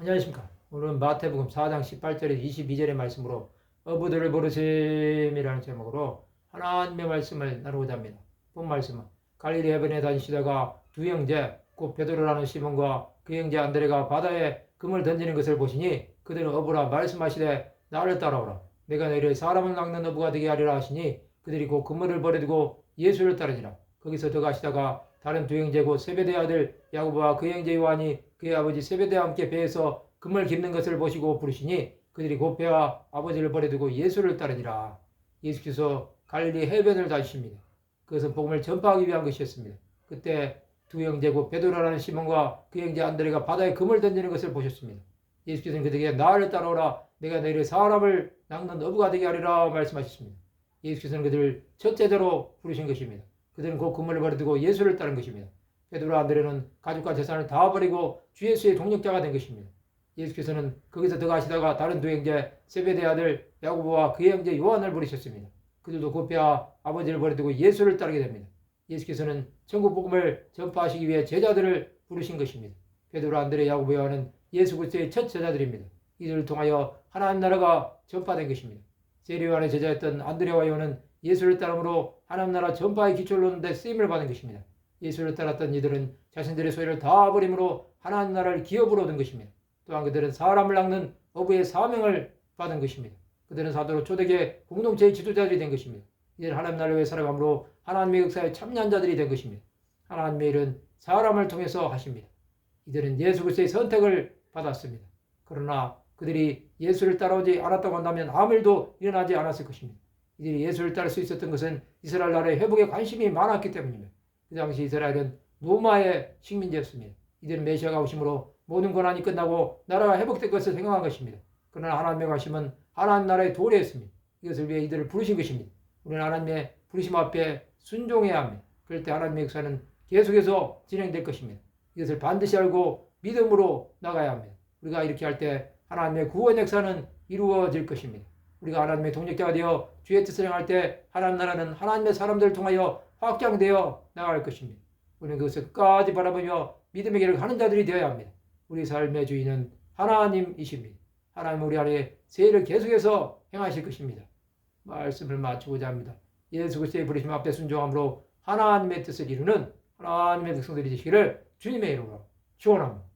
안녕하십니까. 오늘은 마태복음 4장 18절에서 22절의 말씀으로 어부들을 부르심이라는 제목으로 하나님의 말씀을 나누고자 합니다. 본 말씀은 갈릴리 해변에 다니시다가 두 형제 곧 베드로라는 시몬과 그 형제 안드레가 바다에 금을 던지는 것을 보시니 그들은 어부라 말씀하시되 나를 따라오라. 내가 너희를 사람을 낚는 어부가 되게 하리라 하시니 그들이 곧 그물을 버려두고 예수를 따르니라. 거기서 더 가시다가 다른 두 형제 곧 세베대 아들 야고보와 그 형제 요한이 그의 아버지 세베대와 함께 배에서 금을 깁는 것을 보시고 부르시니 그들이 곧 배와 아버지를 버려두고 예수를 따르니라. 예수께서 갈릴리 해변을 다니십니다. 그것은 복음을 전파하기 위한 것이었습니다. 그때 두 형제 곧 베드로라는 시몬과 그 형제 안드레가 바다에 금을 던지는 것을 보셨습니다. 예수께서는 그들에게 나를 따라오라. 내가 너희를 사람을 낚는 어부가 되게 하리라 말씀하셨습니다. 예수께서는 그들을 첫째자로 부르신 것입니다. 그들은 곧 그물을 버려두고 예수를 따른 것입니다. 베드로 안드레는 가족과 재산을 다 버리고 주 예수의 동력자가 된 것입니다. 예수께서는 거기서 더 가시다가 다른 두 형제 세베대 아들 야고보와 그의 형제 요한을 부르셨습니다. 그들도 곧 배와 아버지를 버려두고 예수를 따르게 됩니다. 예수께서는 천국 복음을 전파하시기 위해 제자들을 부르신 것입니다. 베드로 안드레 야고보 요한은 예수 그리스도의 첫 제자들입니다. 이들을 통하여 하나님 나라가 전파된 것입니다. 세례 요한의 제자였던 안드레와 요한은 예수를 따름으로 하나님 나라 전파의 기초를 놓는 데 쓰임을 받은 것입니다. 예수를 따랐던 이들은 자신들의 소유를 다 버림으로 하나님 나라를 기업으로 얻은 것입니다. 또한 그들은 사람을 낚는 어부의 사명을 받은 것입니다. 그들은 사도로 초대교회 공동체의 지도자들이 된 것입니다. 이들은 하나님 나라를 위해 살아감으로 하나님의 역사에 참여한 자들이 된 것입니다. 하나님의 일은 사람을 통해서 하십니다. 이들은 예수 그리스도의 선택을 받았습니다. 그러나 그들이 예수를 따라오지 않았다고 한다면 아무 일도 일어나지 않았을 것입니다. 이들이 예수를 따를 수 있었던 것은 이스라엘 나라의 회복에 관심이 많았기 때문입니다. 그 당시 이스라엘은 로마의 식민지였습니다. 이들은 메시아가 오심으로 모든 고난이 끝나고 나라가 회복될 것을 생각한 것입니다. 그러나 하나님의 관심은 하나님 나라의 도래였습니다. 이것을 위해 이들을 부르신 것입니다. 우리는 하나님의 부르심 앞에 순종해야 합니다. 그럴 때 하나님의 역사는 계속해서 진행될 것입니다. 이것을 반드시 알고 믿음으로 나가야 합니다. 우리가 이렇게 할 때 하나님의 구원 역사는 이루어질 것입니다. 우리가 하나님의 동력자가 되어 주의 뜻을 행할 때 하나님 나라는 하나님의 사람들을 통하여 확장되어 나갈 것입니다. 우리는 그것을 끝까지 바라보며 믿음의 길을 가는 자들이 되어야 합니다. 우리 삶의 주인은 하나님이십니다. 하나님은 우리 안에 세일을 계속해서 행하실 것입니다. 말씀을 마치고자 합니다. 예수 그리스도의 부르심 앞에 순종함으로 하나님의 뜻을 이루는 하나님의 백성들이 되시기를 주님의 이름으로 축원합니다.